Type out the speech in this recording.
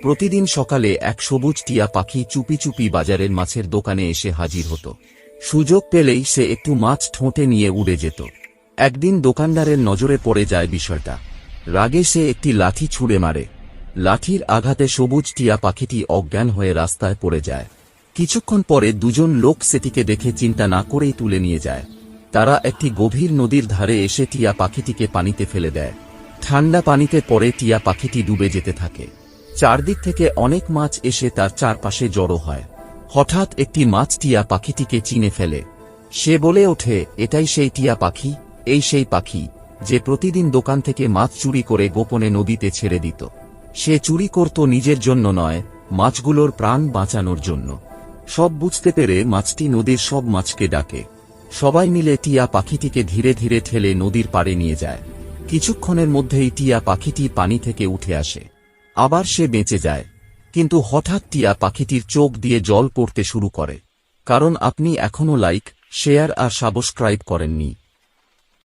প্রতিদিন সকালে এক সবুজ টিয়া পাখি চুপি চুপি বাজারের মাছের দোকানে এসে হাজির হতো। সুযোগ পেলেই সে একটু মাছ ঠোঁটে নিয়ে উড়ে যেত। একদিন দোকানদারের নজরে পড়ে যায় বিষয়টা। রাগে সে একটি লাঠি ছুঁড়ে মারে। লাঠির আঘাতে সবুজ টিয়া পাখিটি অজ্ঞান হয়ে রাস্তায় পড়ে যায়। কিছুক্ষণ পরে দুজন লোক সেটিকে দেখে চিন্তা না করেই তুলে নিয়ে যায়। তারা একটি গভীর নদীর ধারে এসে টিয়া পাখিটিকে পানিতে ফেলে দেয়। ঠান্ডা পানিতে পড়ে টিয়া পাখিটি ডুবে যেতে থাকে। চারদিক থেকে অনেক মাছ এসে তার চারপাশে জড়ো হয়। হঠাৎ একটি মাছ টিয়া পাখিটিকে চিনে ফেলে। সে বলে ওঠে, এটাই সেই টিয়া পাখি, এই সেই পাখি যে প্রতিদিন দোকান থেকে মাছ চুরি করে গোপনে নদীতে ছেড়ে দিত। সে চুরি করত নিজের জন্য নয়, মাছগুলোর প্রাণ বাঁচানোর জন্য। সব বুঝতে পেরে মাছটি নদীর সব মাছকে ডাকে। সবাই মিলে টিয়া পাখিটিকে ধীরে ধীরে ঠেলে নদীর পাড়ে নিয়ে যায়। কিছুক্ষণের মধ্যেই টিয়া পাখিটি পানি থেকে উঠে আসে। আবার সে বেঁচে যায়। কিন্তু হঠাৎ টিয়া পাখিটির চোখ দিয়ে জল পড়তে শুরু করে। কারণ আপনি এখনো লাইক, শেয়ার আর সাবস্ক্রাইব করেননি।